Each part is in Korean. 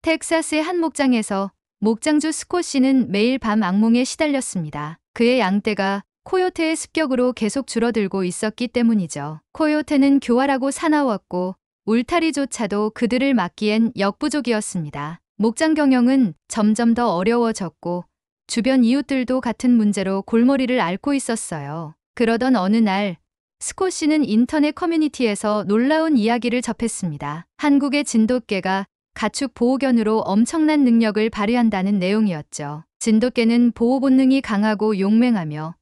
텍사스의 한 목장에서 목장주 스콧 씨는 매일 밤 악몽에 시달렸습니다. 그의 양떼가 코요테의 습격으로 계속 줄어들고 있었기 때문이죠. 코요테는 교활하고 사나웠고 울타리조차도 그들을 막기엔 역부족이었습니다. 목장 경영은 점점 더 어려워졌고 주변 이웃들도 같은 문제로 골머리를 앓고 있었어요. 그러던 어느 날 스콧 씨는 인터넷 커뮤니티에서 놀라운 이야기를 접했습니다. 한국의 진돗개가 가축 보호견으로 엄청난 능력을 발휘한다는 내용이었죠. 진돗개는 보호 본능이 강하고 용맹하며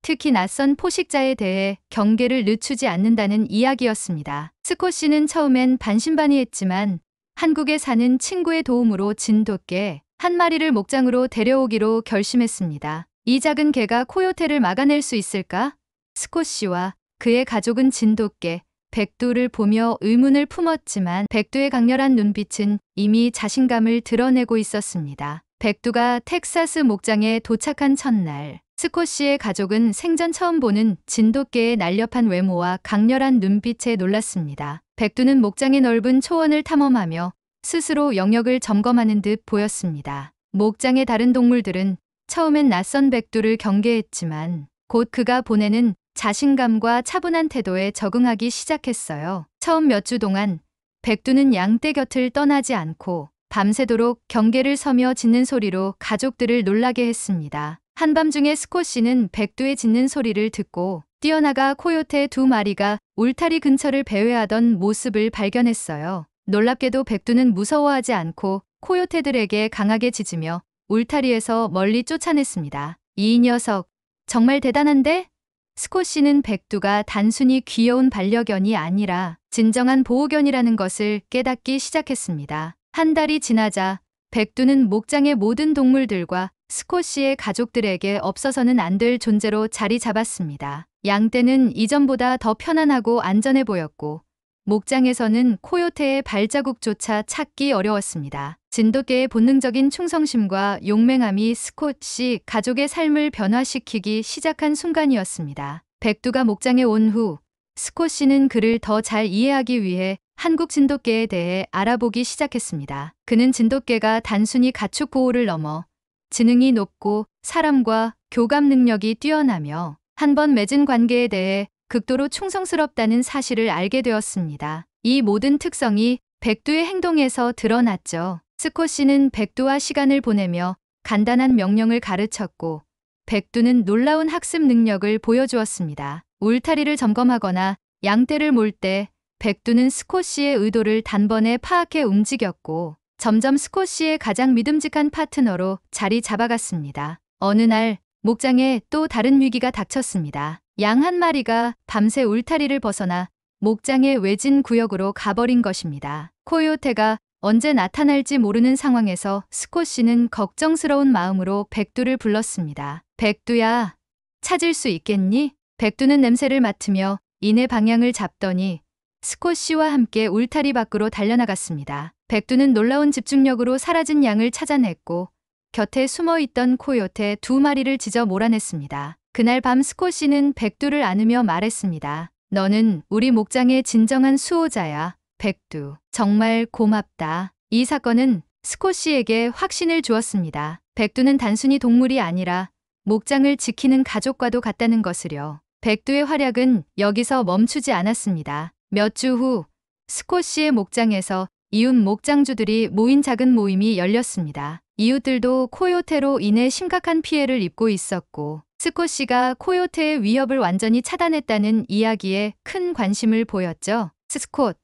특히 낯선 포식자에 대해 경계를 늦추지 않는다는 이야기였습니다. 스콧 씨는 처음엔 반신반의했지만 한국에 사는 친구의 도움으로 진돗개 한 마리를 목장으로 데려오기로 결심했습니다. 이 작은 개가 코요테를 막아낼 수 있을까? 스콧 씨와 그의 가족은 진돗개 백두를 보며 의문을 품었지만 백두의 강렬한 눈빛은 이미 자신감을 드러내고 있었습니다. 백두가 텍사스 목장에 도착한 첫날, 스콧 씨의 가족은 생전 처음 보는 진돗개의 날렵한 외모와 강렬한 눈빛에 놀랐습니다. 백두는 목장의 넓은 초원을 탐험하며 스스로 영역을 점검하는 듯 보였습니다. 목장의 다른 동물들은 처음엔 낯선 백두를 경계했지만 곧 그가 보내는 자신감과 차분한 태도에 적응하기 시작했어요. 처음 몇 주 동안 백두는 양떼 곁을 떠나지 않고 밤새도록 경계를 서며 짖는 소리로 가족들을 놀라게 했습니다. 한밤중에 스콧 씨는 백두의 짖는 소리를 듣고 뛰어나가 코요테 2마리가 울타리 근처를 배회하던 모습을 발견했어요. 놀랍게도 백두는 무서워하지 않고 코요테들에게 강하게 짖으며 울타리에서 멀리 쫓아냈습니다. 이 녀석 정말 대단한데? 스콧 씨는 백두가 단순히 귀여운 반려견이 아니라 진정한 보호견이라는 것을 깨닫기 시작했습니다. 한 달이 지나자 백두는 목장의 모든 동물들과 스콧 씨의 가족들에게 없어서는 안 될 존재로 자리 잡았습니다. 양떼는 이전보다 더 편안하고 안전해 보였고 목장에서는 코요테의 발자국조차 찾기 어려웠습니다. 진돗개의 본능적인 충성심과 용맹함이 스콧 씨 가족의 삶을 변화시키기 시작한 순간이었습니다. 백두가 목장에 온 후 스콧 씨는 그를 더 잘 이해하기 위해 한국 진돗개에 대해 알아보기 시작했습니다. 그는 진돗개가 단순히 가축 보호를 넘어 지능이 높고 사람과 교감 능력이 뛰어나며 한 번 맺은 관계에 대해 극도로 충성스럽다는 사실을 알게 되었습니다. 이 모든 특성이 백두의 행동에서 드러났죠. 스콧 씨는 백두와 시간을 보내며 간단한 명령을 가르쳤고 백두는 놀라운 학습 능력을 보여주었습니다. 울타리를 점검하거나 양떼를 몰 때 백두는 스콧 씨의 의도를 단번에 파악해 움직였고 점점 스콧 씨의 가장 믿음직한 파트너로 자리 잡아갔습니다. 어느 날 목장에 또 다른 위기가 닥쳤습니다. 양 한 마리가 밤새 울타리를 벗어나 목장의 외진 구역으로 가버린 것입니다. 코요테가 언제 나타날지 모르는 상황에서 스콧 씨는 걱정스러운 마음으로 백두를 불렀습니다. 백두야, 찾을 수 있겠니? 백두는 냄새를 맡으며 이내 방향을 잡더니 스콧 씨와 함께 울타리 밖으로 달려나갔습니다. 백두는 놀라운 집중력으로 사라진 양을 찾아냈고 곁에 숨어있던 코요테 2마리를 짖어 몰아냈습니다. 그날 밤 스콧 씨는 백두를 안으며 말했습니다. 너는 우리 목장의 진정한 수호자야, 백두. 정말 고맙다. 이 사건은 스콧 씨에게 확신을 주었습니다. 백두는 단순히 동물이 아니라 목장을 지키는 가족과도 같다는 것을요. 백두의 활약은 여기서 멈추지 않았습니다. 몇 주 후 스콧 씨의 목장에서 이웃 목장주들이 모인 작은 모임이 열렸습니다. 이웃들도 코요테로 인해 심각한 피해를 입고 있었고 스콧 씨가 코요테의 위협을 완전히 차단했다는 이야기에 큰 관심을 보였죠. 스콧,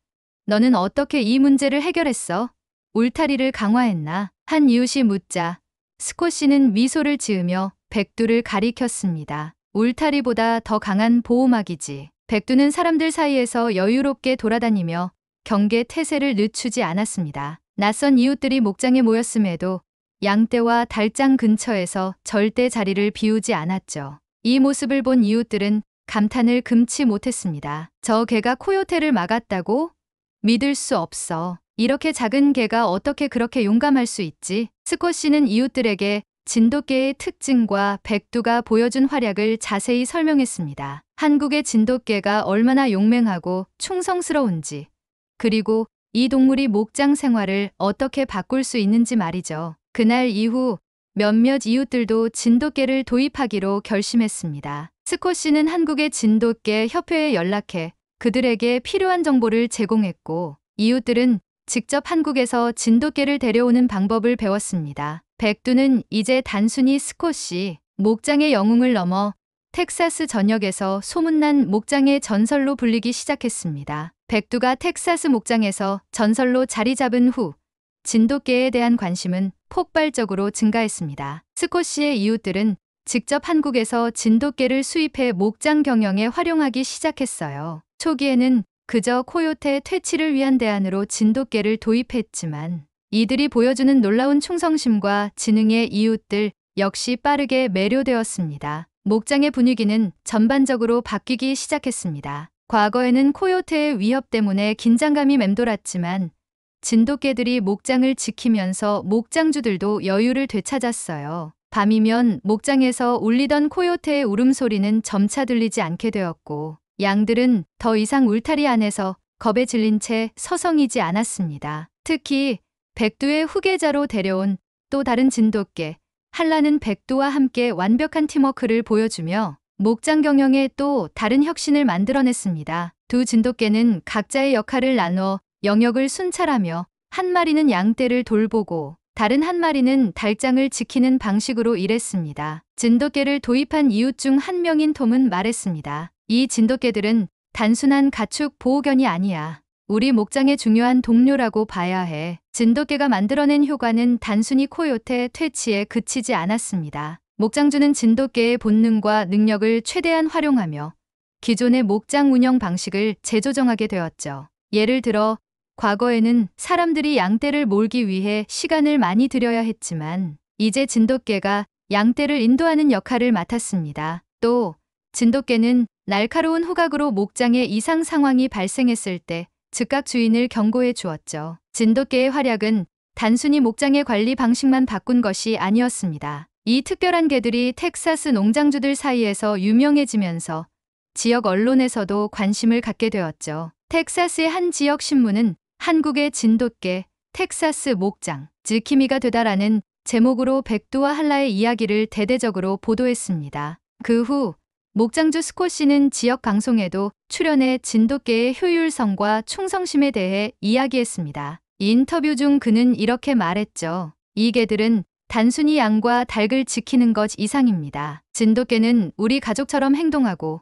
너는 어떻게 이 문제를 해결했어? 울타리를 강화했나? 한 이웃이 묻자 스콧 씨는 미소를 지으며 백두를 가리켰습니다. 울타리보다 더 강한 보호막이지. 백두는 사람들 사이에서 여유롭게 돌아다니며 경계 태세를 늦추지 않았습니다. 낯선 이웃들이 목장에 모였음에도 양떼와 달장 근처에서 절대 자리를 비우지 않았죠. 이 모습을 본 이웃들은 감탄을 금치 못했습니다. 저 개가 코요테를 막았다고? 믿을 수 없어. 이렇게 작은 개가 어떻게 그렇게 용감할 수 있지? 스콧 씨는 이웃들에게 진돗개의 특징과 백두가 보여준 활약을 자세히 설명했습니다. 한국의 진돗개가 얼마나 용맹하고 충성스러운지, 그리고 이 동물이 목장 생활을 어떻게 바꿀 수 있는지 말이죠. 그날 이후 몇몇 이웃들도 진돗개를 도입하기로 결심했습니다. 스콧 씨는 한국의 진돗개 협회에 연락해 그들에게 필요한 정보를 제공했고, 이웃들은 직접 한국에서 진돗개를 데려오는 방법을 배웠습니다. 백두는 이제 단순히 스콧 씨 목장의 영웅을 넘어 텍사스 전역에서 소문난 목장의 전설로 불리기 시작했습니다. 백두가 텍사스 목장에서 전설로 자리 잡은 후 진돗개에 대한 관심은 폭발적으로 증가했습니다. 스콧 씨의 이웃들은 직접 한국에서 진돗개를 수입해 목장 경영에 활용하기 시작했어요. 초기에는 그저 코요테 퇴치를 위한 대안으로 진돗개를 도입했지만, 이들이 보여주는 놀라운 충성심과 지능에 이웃들 역시 빠르게 매료되었습니다. 목장의 분위기는 전반적으로 바뀌기 시작했습니다. 과거에는 코요테의 위협 때문에 긴장감이 맴돌았지만, 진돗개들이 목장을 지키면서 목장주들도 여유를 되찾았어요. 밤이면 목장에서 울리던 코요테의 울음소리는 점차 들리지 않게 되었고, 양들은 더 이상 울타리 안에서 겁에 질린 채 서성이지 않았습니다. 특히 백두의 후계자로 데려온 또 다른 진돗개 한라는 백두와 함께 완벽한 팀워크를 보여주며 목장 경영에 또 다른 혁신을 만들어냈습니다. 두 진돗개는 각자의 역할을 나누어 영역을 순찰하며, 한 마리는 양떼를 돌보고 다른 한 마리는 달장을 지키는 방식으로 일했습니다. 진돗개를 도입한 이웃 중 한 명인 톰은 말했습니다. 이 진돗개들은 단순한 가축 보호견이 아니야. 우리 목장의 중요한 동료라고 봐야 해. 진돗개가 만들어낸 효과는 단순히 코요테 퇴치에 그치지 않았습니다. 목장주는 진돗개의 본능과 능력을 최대한 활용하며 기존의 목장 운영 방식을 재조정하게 되었죠. 예를 들어 과거에는 사람들이 양떼를 몰기 위해 시간을 많이 들여야 했지만, 이제 진돗개가 양떼를 인도하는 역할을 맡았습니다. 또 진돗개는 날카로운 후각으로 목장에 이상 상황이 발생했을 때 즉각 주인을 경고해 주었죠. 진돗개의 활약은 단순히 목장의 관리 방식만 바꾼 것이 아니었습니다. 이 특별한 개들이 텍사스 농장주들 사이에서 유명해지면서 지역 언론에서도 관심을 갖게 되었죠. 텍사스의 한 지역 신문은 한국의 진돗개, 텍사스 목장, 지킴이가 되다라는 제목으로 백두와 한라의 이야기를 대대적으로 보도했습니다. 그 후 목장주 스콧 씨는 지역 방송에도 출연해 진돗개의 효율성과 충성심에 대해 이야기했습니다. 인터뷰 중 그는 이렇게 말했죠. 이 개들은 단순히 양과 닭을 지키는 것 이상입니다. 진돗개는 우리 가족처럼 행동하고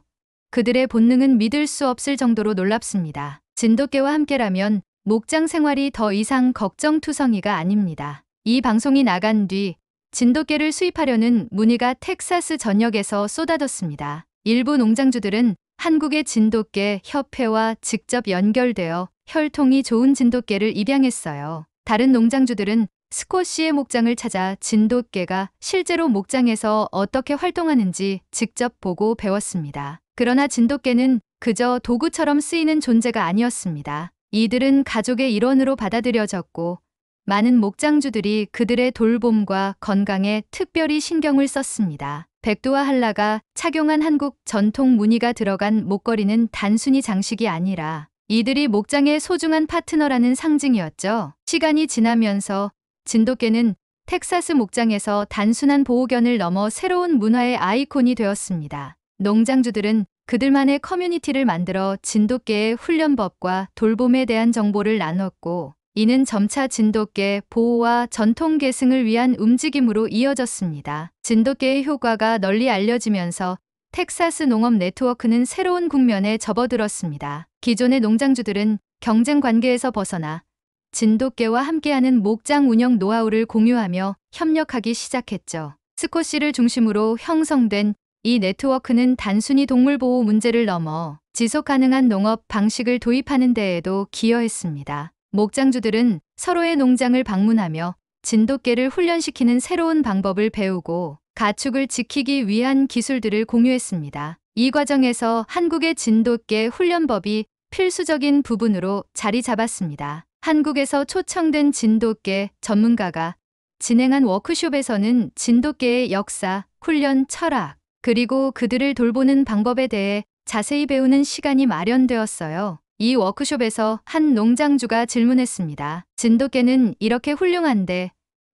그들의 본능은 믿을 수 없을 정도로 놀랍습니다. 진돗개와 함께라면 목장 생활이 더 이상 걱정투성이가 아닙니다. 이 방송이 나간 뒤 진돗개를 수입하려는 문의가 텍사스 전역에서 쏟아졌습니다. 일부 농장주들은 한국의 진돗개 협회와 직접 연결되어 혈통이 좋은 진돗개를 입양했어요. 다른 농장주들은 스콧 씨의 목장을 찾아 진돗개가 실제로 목장에서 어떻게 활동하는지 직접 보고 배웠습니다. 그러나 진돗개는 그저 도구처럼 쓰이는 존재가 아니었습니다. 이들은 가족의 일원으로 받아들여졌고, 많은 목장주들이 그들의 돌봄과 건강에 특별히 신경을 썼습니다. 백두와 한라가 착용한 한국 전통 무늬가 들어간 목걸이는 단순히 장식이 아니라 이들이 목장의 소중한 파트너라는 상징이었죠. 시간이 지나면서 진돗개는 텍사스 목장에서 단순한 보호견을 넘어 새로운 문화의 아이콘이 되었습니다. 농장주들은 그들만의 커뮤니티를 만들어 진돗개의 훈련법과 돌봄에 대한 정보를 나눴고, 이는 점차 진돗개 보호와 전통 계승을 위한 움직임으로 이어졌습니다. 진돗개의 효과가 널리 알려지면서 텍사스 농업 네트워크는 새로운 국면에 접어들었습니다. 기존의 농장주들은 경쟁 관계에서 벗어나 진돗개와 함께하는 목장 운영 노하우를 공유하며 협력하기 시작했죠. 스콧 씨를 중심으로 형성된 이 네트워크는 단순히 동물 보호 문제를 넘어 지속 가능한 농업 방식을 도입하는 데에도 기여했습니다. 목장주들은 서로의 농장을 방문하며 진돗개를 훈련시키는 새로운 방법을 배우고 가축을 지키기 위한 기술들을 공유했습니다. 이 과정에서 한국의 진돗개 훈련법이 필수적인 부분으로 자리 잡았습니다. 한국에서 초청된 진돗개 전문가가 진행한 워크숍에서는 진돗개의 역사, 훈련 철학, 그리고 그들을 돌보는 방법에 대해 자세히 배우는 시간이 마련되었어요. 이 워크숍에서 한 농장주가 질문했습니다. 진돗개는 이렇게 훌륭한데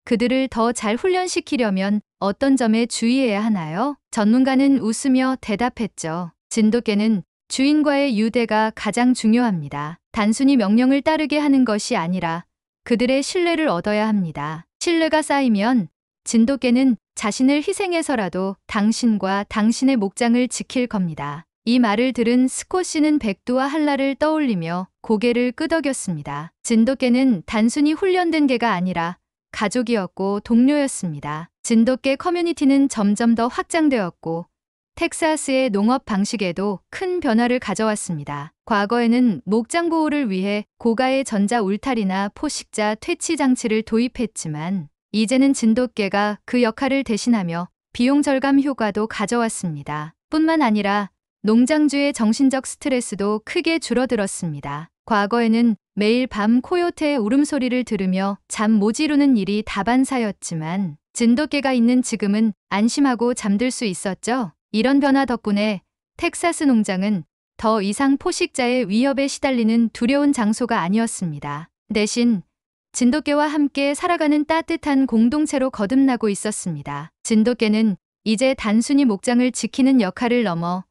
그들을 더 잘 훈련시키려면 어떤 점에 주의해야 하나요? 전문가는 웃으며 대답했죠. 진돗개는 주인과의 유대가 가장 중요합니다. 단순히 명령을 따르게 하는 것이 아니라 그들의 신뢰를 얻어야 합니다. 신뢰가 쌓이면 진돗개는 자신을 희생해서라도 당신과 당신의 목장을 지킬 겁니다. 이 말을 들은 스콧씨는 백두와 한라를 떠올리며 고개를 끄덕였습니다. 진돗개는 단순히 훈련된 개가 아니라 가족이었고 동료였습니다. 진돗개 커뮤니티는 점점 더 확장되었고 텍사스의 농업 방식에도 큰 변화를 가져왔습니다. 과거에는 목장 보호를 위해 고가의 전자 울타리나 포식자 퇴치 장치를 도입했지만 이제는 진돗개가 그 역할을 대신하며 비용 절감 효과도 가져왔습니다. 뿐만 아니라 농장주의 정신적 스트레스도 크게 줄어들었습니다. 과거에는 매일 밤 코요테의 울음소리를 들으며 잠 못 이루는 일이 다반사였지만 진돗개가 있는 지금은 안심하고 잠들 수 있었죠. 이런 변화 덕분에 텍사스 농장은 더 이상 포식자의 위협에 시달리는 두려운 장소가 아니었습니다. 대신 진돗개와 함께 살아가는 따뜻한 공동체로 거듭나고 있었습니다. 진돗개는 이제 단순히 목장을 지키는 역할을 넘어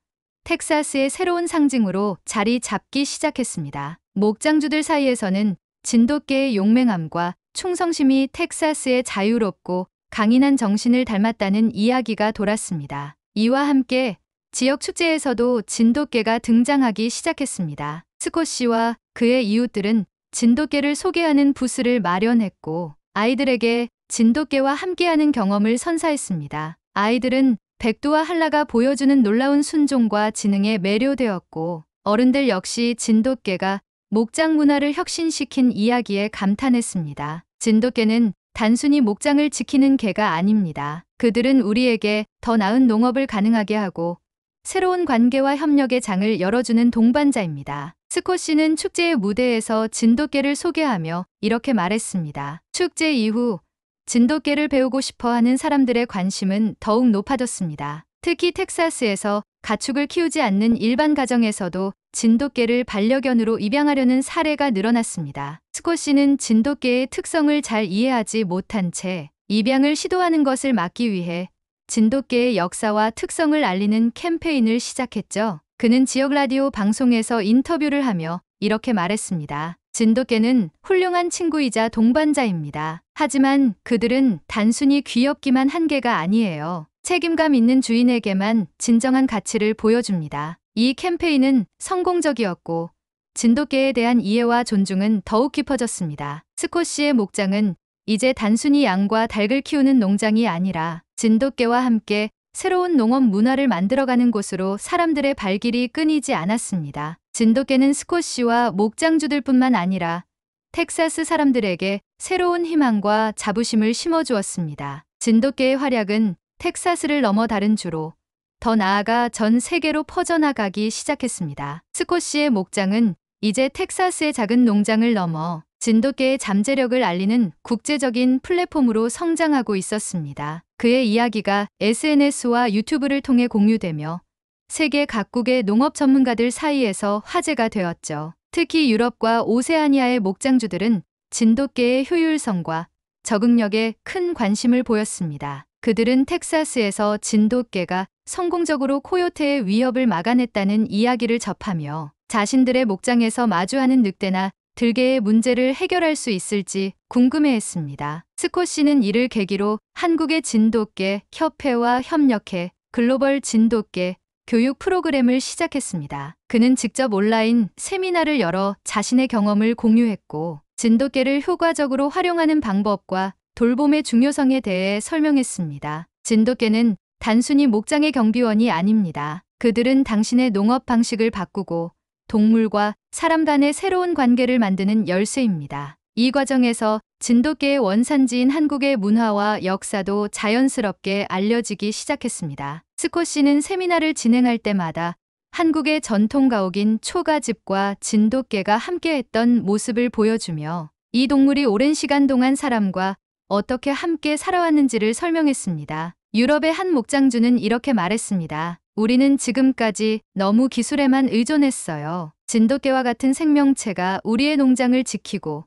텍사스의 새로운 상징으로 자리 잡기 시작했습니다. 목장주들 사이에서는 진돗개의 용맹함과 충성심이 텍사스의 자유롭고 강인한 정신을 닮았다는 이야기가 돌았습니다. 이와 함께 지역 축제에서도 진돗개가 등장하기 시작했습니다. 스콧씨와 그의 이웃들은 진돗개를 소개하는 부스를 마련했고 아이들에게 진돗개와 함께하는 경험을 선사했습니다. 아이들은 백두와 한라가 보여주는 놀라운 순종과 지능에 매료되었고 어른들 역시 진돗개가 목장 문화를 혁신시킨 이야기에 감탄했습니다. 진돗개는 단순히 목장을 지키는 개가 아닙니다. 그들은 우리에게 더 나은 농업을 가능하게 하고 새로운 관계와 협력의 장을 열어주는 동반자입니다. 스콧씨는 축제의 무대에서 진돗개를 소개하며 이렇게 말했습니다. 축제 이후 진돗개를 배우고 싶어 하는 사람들의 관심은 더욱 높아졌습니다. 특히 텍사스에서 가축을 키우지 않는 일반 가정에서도 진돗개를 반려견으로 입양하려는 사례가 늘어났습니다. 스콧씨는 진돗개의 특성을 잘 이해하지 못한 채 입양을 시도하는 것을 막기 위해 진돗개의 역사와 특성을 알리는 캠페인을 시작했죠. 그는 지역 라디오 방송에서 인터뷰를 하며 이렇게 말했습니다. 진돗개는 훌륭한 친구이자 동반자입니다. 하지만 그들은 단순히 귀엽기만 한 개가 아니에요. 책임감 있는 주인에게만 진정한 가치를 보여줍니다. 이 캠페인은 성공적이었고 진돗개에 대한 이해와 존중은 더욱 깊어졌습니다. 스콧씨의 목장은 이제 단순히 양과 닭을 키우는 농장이 아니라 진돗개와 함께 새로운 농업 문화를 만들어가는 곳으로 사람들의 발길이 끊이지 않았습니다. 진돗개는 스콧씨와 목장주들뿐만 아니라 텍사스 사람들에게 새로운 희망과 자부심을 심어주었습니다. 진돗개의 활약은 텍사스를 넘어 다른 주로 더 나아가 전 세계로 퍼져나가기 시작했습니다. 스콧씨의 목장은 이제 텍사스의 작은 농장을 넘어 진돗개의 잠재력을 알리는 국제적인 플랫폼으로 성장하고 있었습니다. 그의 이야기가 SNS와 유튜브를 통해 공유되며 세계 각국의 농업 전문가들 사이에서 화제가 되었죠. 특히 유럽과 오세아니아의 목장주들은 진돗개의 효율성과 적응력에 큰 관심을 보였습니다. 그들은 텍사스에서 진돗개가 성공적으로 코요테의 위협을 막아냈다는 이야기를 접하며 자신들의 목장에서 마주하는 늑대나 들개의 문제를 해결할 수 있을지 궁금해했습니다. 스콧씨는 이를 계기로 한국의 진돗개 협회와 협력해 글로벌 진돗개 교육 프로그램을 시작했습니다. 그는 직접 온라인 세미나를 열어 자신의 경험을 공유했고 진돗개를 효과적으로 활용하는 방법과 돌봄의 중요성에 대해 설명했습니다. 진돗개는 단순히 목장의 경비원이 아닙니다. 그들은 당신의 농업 방식을 바꾸고 동물과 사람 간의 새로운 관계를 만드는 열쇠입니다. 이 과정에서 진돗개의 원산지인 한국의 문화와 역사도 자연스럽게 알려지기 시작했습니다. 스콧씨는 세미나를 진행할 때마다 한국의 전통 가옥인 초가집과 진돗개가 함께했던 모습을 보여주며 이 동물이 오랜 시간 동안 사람과 어떻게 함께 살아왔는지를 설명했습니다. 유럽의 한 목장주는 이렇게 말했습니다. 우리는 지금까지 너무 기술에만 의존했어요. 진돗개와 같은 생명체가 우리의 농장을 지키고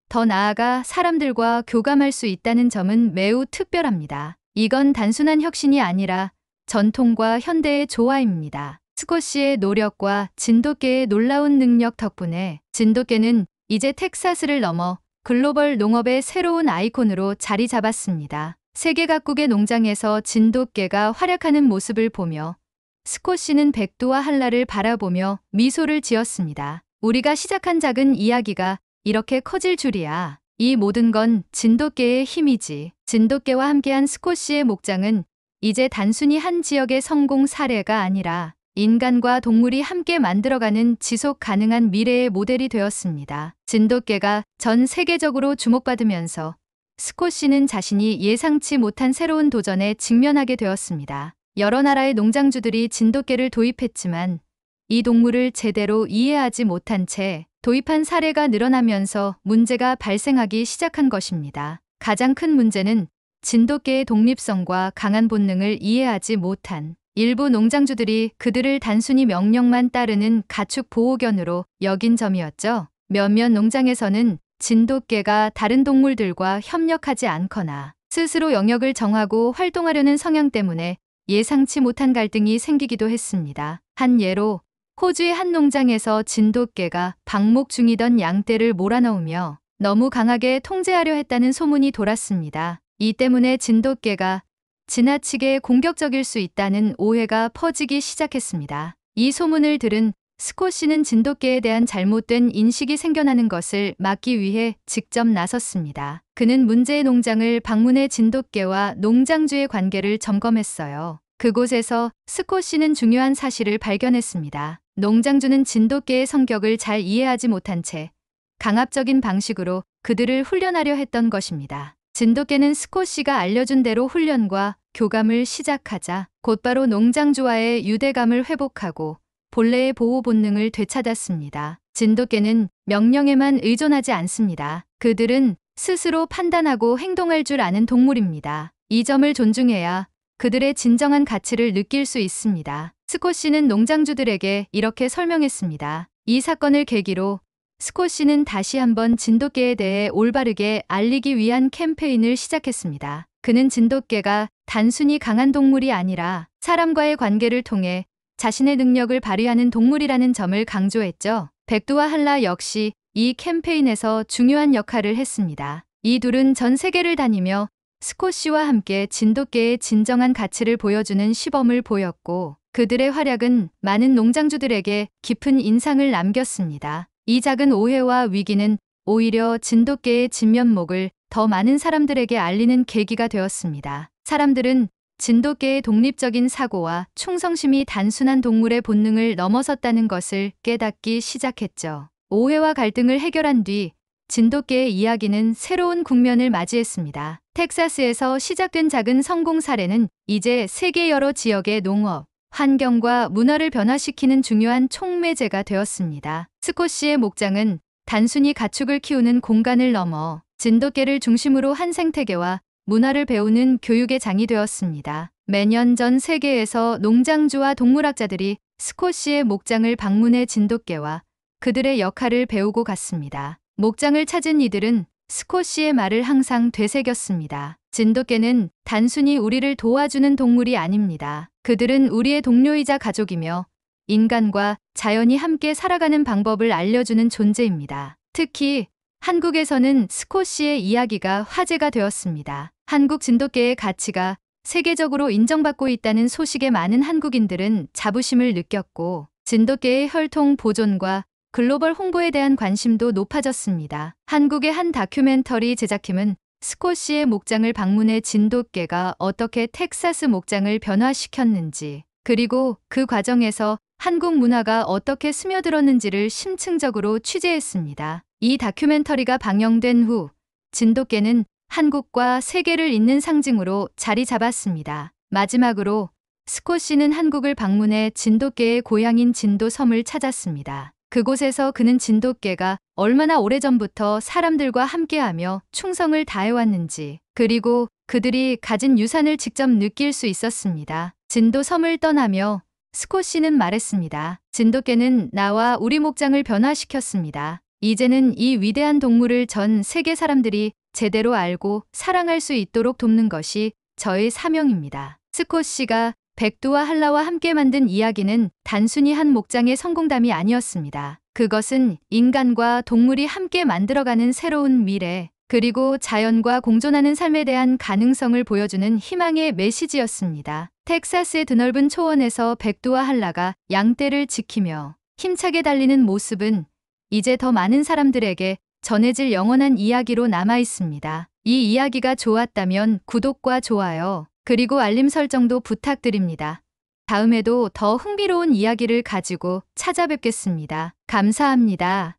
더 나아가 사람들과 교감할 수 있다는 점은 매우 특별합니다. 이건 단순한 혁신이 아니라 전통과 현대의 조화입니다. 스콧씨의 노력과 진돗개의 놀라운 능력 덕분에 진돗개는 이제 텍사스를 넘어 글로벌 농업의 새로운 아이콘으로 자리 잡았습니다. 세계 각국의 농장에서 진돗개가 활약하는 모습을 보며 스콧씨는 백두와 한라를 바라보며 미소를 지었습니다. 우리가 시작한 작은 이야기가 이렇게 커질 줄이야. 이 모든 건 진돗개의 힘이지. 진돗개와 함께한 스콧씨의 목장은 이제 단순히 한 지역의 성공 사례가 아니라 인간과 동물이 함께 만들어가는 지속 가능한 미래의 모델이 되었습니다. 진돗개가 전 세계적으로 주목받으면서 스콧씨는 자신이 예상치 못한 새로운 도전에 직면하게 되었습니다. 여러 나라의 농장주들이 진돗개를 도입했지만 이 동물을 제대로 이해하지 못한 채 도입한 사례가 늘어나면서 문제가 발생하기 시작한 것입니다. 가장 큰 문제는 진돗개의 독립성과 강한 본능을 이해하지 못한 일부 농장주들이 그들을 단순히 명령만 따르는 가축 보호견으로 여긴 점이었죠. 몇몇 농장에서는 진돗개가 다른 동물들과 협력하지 않거나 스스로 영역을 정하고 활동하려는 성향 때문에 예상치 못한 갈등이 생기기도 했습니다. 한 예로 호주의 한 농장에서 진돗개가 방목 중이던 양떼를 몰아넣으며 너무 강하게 통제하려 했다는 소문이 돌았습니다. 이 때문에 진돗개가 지나치게 공격적일 수 있다는 오해가 퍼지기 시작했습니다. 이 소문을 들은 스콧씨는 진돗개에 대한 잘못된 인식이 생겨나는 것을 막기 위해 직접 나섰습니다. 그는 문제의 농장을 방문해 진돗개와 농장주의 관계를 점검했어요. 그곳에서 스콧씨는 중요한 사실을 발견했습니다. 농장주는 진돗개의 성격을 잘 이해하지 못한 채 강압적인 방식으로 그들을 훈련하려 했던 것입니다. 진돗개는 스콧씨가 알려준 대로 훈련과 교감을 시작하자 곧바로 농장주와의 유대감을 회복하고 본래의 보호 본능을 되찾았습니다. 진돗개는 명령에만 의존하지 않습니다. 그들은 스스로 판단하고 행동할 줄 아는 동물입니다. 이 점을 존중해야 그들의 진정한 가치를 느낄 수 있습니다. 스콧씨는 농장주들에게 이렇게 설명했습니다. 이 사건을 계기로 스콧씨는 다시 한번 진돗개에 대해 올바르게 알리기 위한 캠페인을 시작했습니다. 그는 진돗개가 단순히 강한 동물이 아니라 사람과의 관계를 통해 자신의 능력을 발휘하는 동물이라는 점을 강조했죠. 백두와 한라 역시 이 캠페인에서 중요한 역할을 했습니다. 이 둘은 전 세계를 다니며 스콧씨와 함께 진돗개의 진정한 가치를 보여주는 시범을 보였고 그들의 활약은 많은 농장주들에게 깊은 인상을 남겼습니다. 이 작은 오해와 위기는 오히려 진돗개의 진면목을 더 많은 사람들에게 알리는 계기가 되었습니다. 사람들은 진돗개의 독립적인 사고와 충성심이 단순한 동물의 본능을 넘어섰다는 것을 깨닫기 시작했죠. 오해와 갈등을 해결한 뒤 진돗개의 이야기는 새로운 국면을 맞이했습니다. 텍사스에서 시작된 작은 성공 사례는 이제 세계 여러 지역의 농업, 환경과 문화를 변화시키는 중요한 촉매제가 되었습니다. 스콧씨의 목장은 단순히 가축을 키우는 공간을 넘어 진돗개를 중심으로 한 생태계와 문화를 배우는 교육의 장이 되었습니다. 매년 전 세계에서 농장주와 동물학자들이 스콧씨의 목장을 방문해 진돗개와 그들의 역할을 배우고 갔습니다. 목장을 찾은 이들은 스콧씨의 말을 항상 되새겼습니다. 진돗개는 단순히 우리를 도와주는 동물이 아닙니다. 그들은 우리의 동료이자 가족이며 인간과 자연이 함께 살아가는 방법을 알려주는 존재입니다. 특히 한국에서는 스콧씨의 이야기가 화제가 되었습니다. 한국 진돗개의 가치가 세계적으로 인정받고 있다는 소식에 많은 한국인들은 자부심을 느꼈고 진돗개의 혈통 보존과 글로벌 홍보에 대한 관심도 높아졌습니다. 한국의 한 다큐멘터리 제작팀은 스콧씨의 목장을 방문해 진돗개가 어떻게 텍사스 목장을 변화시켰는지 그리고 그 과정에서 한국 문화가 어떻게 스며들었는지를 심층적으로 취재했습니다. 이 다큐멘터리가 방영된 후 진돗개는 한국과 세계를 잇는 상징으로 자리 잡았습니다. 마지막으로 스콧씨는 한국을 방문해 진돗개의 고향인 진도섬을 찾았습니다. 그곳에서 그는 진돗개가 얼마나 오래전부터 사람들과 함께하며 충성을 다해왔는지 그리고 그들이 가진 유산을 직접 느낄 수 있었습니다. 진도섬을 떠나며 스콧씨는 말했습니다. 진돗개는 나와 우리 목장을 변화시켰습니다. 이제는 이 위대한 동물을 전 세계 사람들이 제대로 알고 사랑할 수 있도록 돕는 것이 저의 사명입니다. 스콧씨가 백두와 한라와 함께 만든 이야기는 단순히 한 목장의 성공담이 아니었습니다. 그것은 인간과 동물이 함께 만들어가는 새로운 미래, 그리고 자연과 공존하는 삶에 대한 가능성을 보여주는 희망의 메시지였습니다. 텍사스의 드넓은 초원에서 백두와 한라가 양떼를 지키며 힘차게 달리는 모습은 이제 더 많은 사람들에게 전해질 영원한 이야기로 남아 있습니다. 이 이야기가 좋았다면 구독과 좋아요, 그리고 알림 설정도 부탁드립니다. 다음에도 더 흥미로운 이야기를 가지고 찾아뵙겠습니다. 감사합니다.